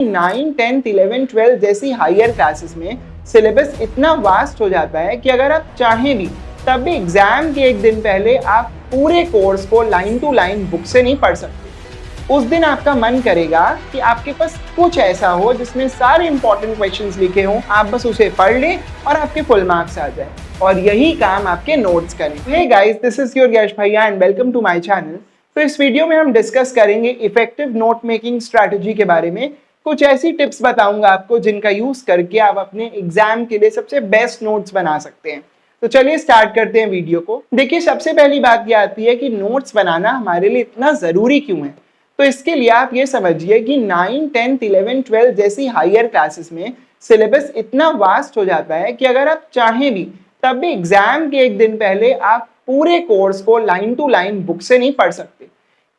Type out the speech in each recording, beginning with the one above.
9, 10, 11, 12 जैसी higher classes में syllabus इतना वास्ट हो जाता है कि अगर आप चाहें भी तब भी एग्जाम के एक दिन पहले आप पूरे कोर्स को लाइन टू लाइन बुक से नहीं पढ़ सकते। उस दिन आपका मन करेगा कि आपके पास कुछ ऐसा हो जिसमें सारे इंपॉर्टेंट क्वेश्चंस लिखे हों, आप बस उसे पढ़ लें और आपके फुल मार्क्स आ जाए, और यही काम आपके नोट्स करें। Hey guys, this is your Yash भैया and welcome to my channel. तो इस वीडियो में हम डिस्कस करेंगे इफेक्टिव नोट मेकिंग स्ट्रैटेजी के बारे में। कुछ ऐसी टिप्स बताऊंगा आपको जिनका यूज करके आप अपने एग्जाम के लिए सबसे बेस्ट नोट्स बना सकते हैं। तो चलिए स्टार्ट करते हैं वीडियो को। देखिए, सबसे पहली बात ये आती है कि नोट्स बनाना हमारे लिए इतना जरूरी क्यों है। तो इसके लिए आप ये समझिए कि 9, 10, 11, 12 जैसी हायर क्लासेस में सिलेबस इतना वास्ट हो जाता है कि अगर आप चाहें भी तब भी एग्जाम के एक दिन पहले आप पूरे कोर्स को लाइन टू लाइन बुक से नहीं पढ़ सकते।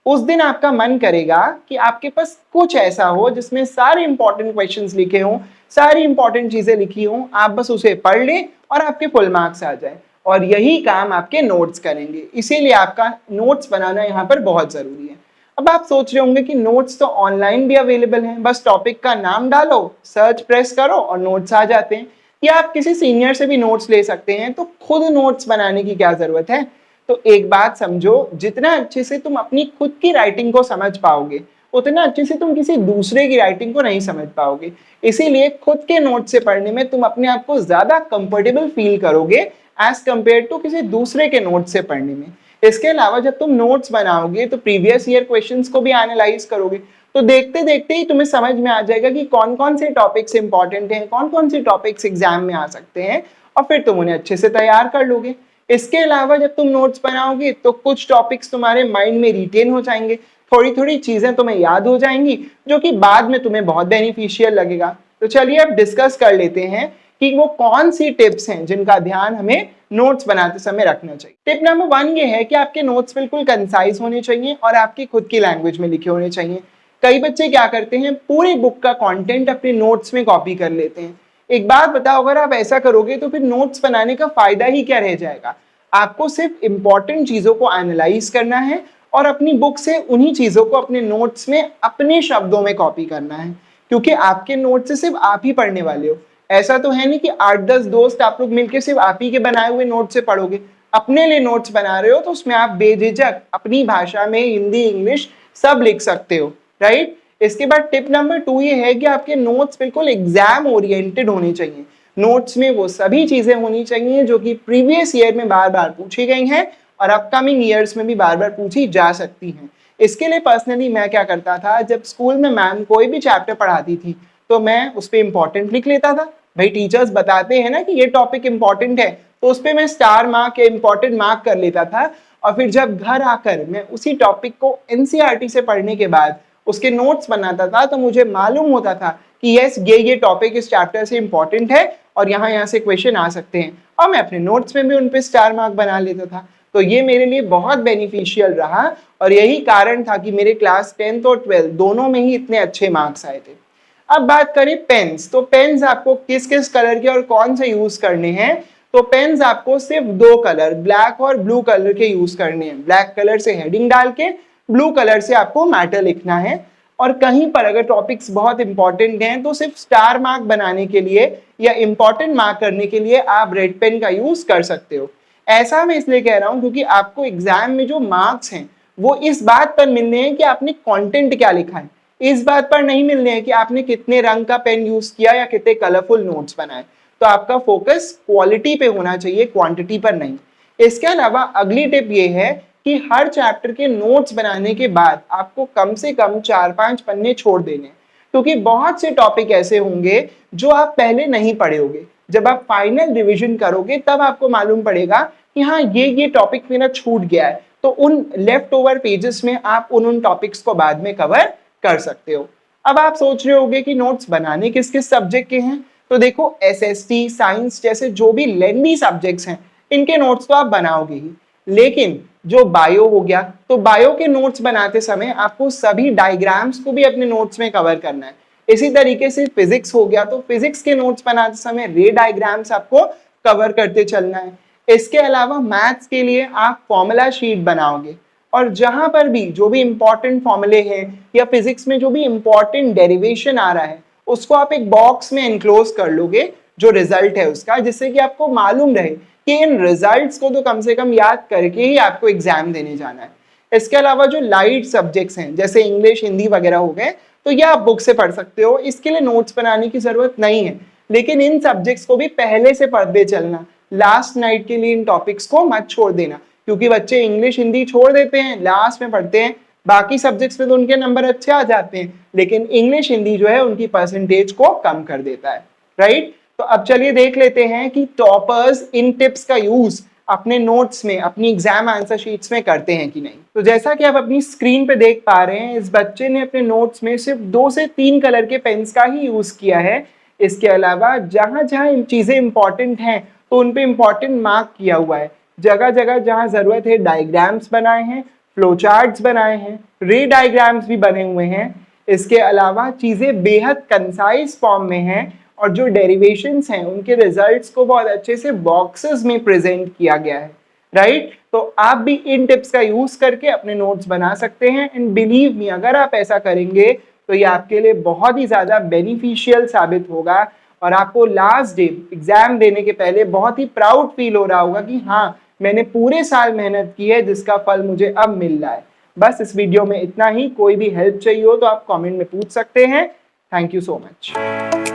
उस दिन आपका मन करेगा कि आपके पास कुछ ऐसा हो जिसमें सारे इंपॉर्टेंट क्वेश्चंस लिखे हों, सारी इंपॉर्टेंट चीजें लिखी हों, आप बस उसे पढ़ लें और आपके फुल मार्क्स आ जाए, और यही काम आपके नोट्स करेंगे। इसीलिए आपका नोट्स बनाना यहाँ पर बहुत जरूरी है। अब आप सोच रहे होंगे कि नोट्स तो ऑनलाइन भी अवेलेबल हैं, बस टॉपिक का नाम डालो, सर्च प्रेस करो और नोट्स आ जाते हैं, या आप किसी सीनियर से भी नोट्स ले सकते हैं। तो खुद नोट्स बनाने की क्या जरूरत है। तो एक बात समझो, जितना अच्छे से तुम अपनी खुद की राइटिंग को समझ पाओगे उतना अच्छे से तुम किसी दूसरे की राइटिंग को नहीं समझ पाओगे। इसीलिए खुद के नोट से पढ़ने में तुम अपने आप को ज्यादा कंफर्टेबल फील करोगे एज कम्पेयर टू किसी दूसरे के नोट से पढ़ने में। इसके अलावा जब तुम नोट्स बनाओगे तो प्रीवियस ईयर क्वेश्चंस को भी एनालाइज करोगे, तो देखते देखते ही तुम्हें समझ में आ जाएगा कि कौन कौन से टॉपिक्स इंपॉर्टेंट हैं, कौन कौन से टॉपिक्स एग्जाम में आ सकते हैं, और फिर तुम उन्हें अच्छे से तैयार कर लोगे। इसके अलावा जब तुम नोट्स बनाओगे तो कुछ टॉपिक्स तुम्हारे माइंड में रिटेन हो जाएंगे, थोड़ी थोड़ी चीजें तुम्हें याद हो जाएंगी, जो कि बाद में तुम्हें बहुत बेनिफिशियल लगेगा। तो चलिए अब डिस्कस कर लेते हैं कि वो कौन सी टिप्स हैं जिनका ध्यान हमें नोट्स बनाते समय रखना चाहिए। टिप नंबर 1 ये है कि आपके नोट्स बिल्कुल कंसाइज होने चाहिए और आपकी खुद की लैंग्वेज में लिखे होने चाहिए। कई बच्चे क्या करते हैं, पूरी बुक का कंटेंट अपने नोट्स में कॉपी कर लेते हैं। एक बात बताओ, अगर आप ऐसा करोगे तो फिर नोट्स बनाने का फायदा ही क्या रह जाएगा। आपको सिर्फ इंपॉर्टेंट चीजों को एनालाइज करना है और अपनी बुक से उन्हीं चीजों को अपने नोट्स में अपने शब्दों में कॉपी करना है, क्योंकि आपके नोट्स से सिर्फ आप ही पढ़ने वाले हो। ऐसा तो है नहीं कि 8-10 दोस्त आप लोग मिलकर सिर्फ आप ही के बनाए हुए नोट से पढ़ोगे। अपने लिए नोट्स बना रहे हो तो उसमें आप बेझिझक अपनी भाषा में हिंदी इंग्लिश सब लिख सकते हो, राइट। इसके बाद टिप नंबर 2 ये है कि आपके नोट्स बिल्कुल एग्जाम ओरिएंटेड होने चाहिए। नोट्स में वो सभी चीजें होनी चाहिए जो कि प्रीवियस ईयर में बार बार पूछी गई हैं और अपकमिंग ईयर्स में भी बार बार पूछी जा सकती हैं। इसके लिए पर्सनली मैं क्या करता था, जब स्कूल में मैम कोई भी चैप्टर पढ़ाती थी तो मैं उस पर इंपॉर्टेंट लिख लेता था। भाई टीचर्स बताते हैं ना कि ये टॉपिक इंपॉर्टेंट है, तो उस पर मैं स्टार मार्क या इंपॉर्टेंट मार्क कर लेता था। और फिर जब घर आकर मैं उसी टॉपिक को एनसीईआरटी से पढ़ने के बाद उसके नोट्स बनाता था तो मुझे मालूम होता था कि यस, ये टॉपिक इस चैप्टर से इंपॉर्टेंट है और यहाँ से क्वेश्चन आ सकते हैं, और मैं अपने नोट्स में भी उन पे स्टार मार्क बना लेता था। तो ये मेरे लिए बहुत बेनिफिशियल रहा और यही कारण था कि मेरे क्लास 10th और 12th दोनों में ही इतने अच्छे मार्क्स आए थे। अब बात करें पेन्स, तो पेन्स आपको किस किस कलर के और कौन से यूज करने हैं। तो पेन्स आपको सिर्फ 2 कलर, ब्लैक और ब्लू कलर के यूज करने हैं। ब्लैक कलर से हेडिंग डाल के ब्लू कलर से आपको मैटर लिखना है, और कहीं पर अगर टॉपिक्स बहुत इंपॉर्टेंट हैं तो सिर्फ स्टार मार्क बनाने के लिए या इंपॉर्टेंट मार्क करने के लिए आप रेड पेन का यूज कर सकते हो। ऐसा मैं इसलिए कह रहा हूं क्योंकि आपको एग्जाम में जो मार्क्स हैं वो इस बात पर मिलने हैं कि आपने कंटेंट क्या लिखा है, इस बात पर नहीं मिलने हैं कि आपने कितने रंग का पेन यूज किया या कितने कलरफुल नोट्स बनाए। तो आपका फोकस क्वालिटी पे होना चाहिए, क्वांटिटी पर नहीं। इसके अलावा अगली टिप ये है कि हर चैप्टर के नोट्स बनाने के बाद आपको कम से कम 4-5 पन्ने छोड़ देने, क्योंकि बहुत से टॉपिक ऐसे होंगे जो आप पहले नहीं पढ़े होंगे। जब आप फाइनल रिवीजन करोगे तब आपको मालूम पड़ेगा कि हाँ, ये टॉपिक मेरा छूट गया है, तो उन लेफ्ट ओवर पेजेस में आप उन टॉपिक्स को बाद में कवर कर सकते हो। अब आप सोच रहे होंगे कि नोट्स बनाने किस किस सब्जेक्ट के हैं। तो देखो, एसएसटी, साइंस जैसे जो भी लेंथी सब्जेक्ट्स हैं इनके नोट्स तो आप बनाओगे ही, लेकिन जो बायो हो गया, तो बायो के नोट्स बनाते समय आपको सभी डायग्राम्स को भी अपने नोट्स में कवर करना है। इसी तरीके से फिजिक्स हो गया, तो फिजिक्स के नोट्स बनाते समय रे डायग्राम्स आपको कवर करते चलना है। इसके अलावा मैथ्स के लिए आप फॉर्मूला शीट बनाओगे, और जहां पर भी जो भी इंपॉर्टेंट फॉर्मूले हैं या फिजिक्स में जो भी इंपॉर्टेंट डेरिवेशन आ रहा है उसको आप एक बॉक्स में एनक्लोज कर लोगे जो रिजल्ट है उसका, जिससे कि आपको मालूम रहे कि इन रिजल्ट्स को तो कम से कम याद करके ही आपको एग्जाम देने जाना है। इसके अलावा जो लाइट सब्जेक्ट्स हैं जैसे इंग्लिश, हिंदी वगैरह हो गए, तो ये आप बुक से पढ़ सकते हो, इसके लिए नोट्स बनाने की जरूरत नहीं है। लेकिन इन सब्जेक्ट्स को भी पहले से पढ़ते चलना, लास्ट नाइट के लिए इन टॉपिक्स को मत छोड़ देना, क्योंकि बच्चे इंग्लिश हिंदी छोड़ देते हैं, लास्ट में पढ़ते हैं, बाकी सब्जेक्ट्स में तो उनके नंबर अच्छे आ जाते हैं, लेकिन इंग्लिश हिंदी जो है उनकी परसेंटेज को कम कर देता है, राइट। तो अब चलिए देख लेते हैं कि टॉपर्स इन टिप्स का यूज अपने नोट्स में, अपनी एग्जाम आंसर शीट्स में करते हैं कि नहीं। तो जैसा कि आप अपनी स्क्रीन पे देख पा रहे हैं, इस बच्चे ने अपने नोट्स में सिर्फ 2 से 3 कलर के पेन्स का ही यूज किया है। इसके अलावा जहां जहां चीजें इंपॉर्टेंट हैं तो उन पे इंपॉर्टेंट मार्क किया हुआ है, जगह जगह जहां जरूरत है डायग्राम्स बनाए हैं, फ्लो चार्ट्स बनाए हैं, रे डायग्राम्स भी बने हुए हैं। इसके अलावा चीजें बेहद कंसाइज फॉर्म में हैं और जो डेरिवेशंस हैं उनके रिजल्ट्स को बहुत अच्छे से बॉक्सेस में प्रेजेंट किया गया है, राइट। तो आप भी इन टिप्स का यूज करके अपने नोट्स बना सकते हैं, एंड बिलीव मी, अगर आप ऐसा करेंगे तो ये आपके लिए बहुत ही ज्यादा बेनिफिशियल साबित होगा और आपको लास्ट डे एग्जाम देने के पहले बहुत ही प्राउड फील हो रहा होगा कि हाँ, मैंने पूरे साल मेहनत की है जिसका फल मुझे अब मिल रहा है। बस इस वीडियो में इतना ही। कोई भी हेल्प चाहिए हो तो आप कमेंट में पूछ सकते हैं। Thank you so much.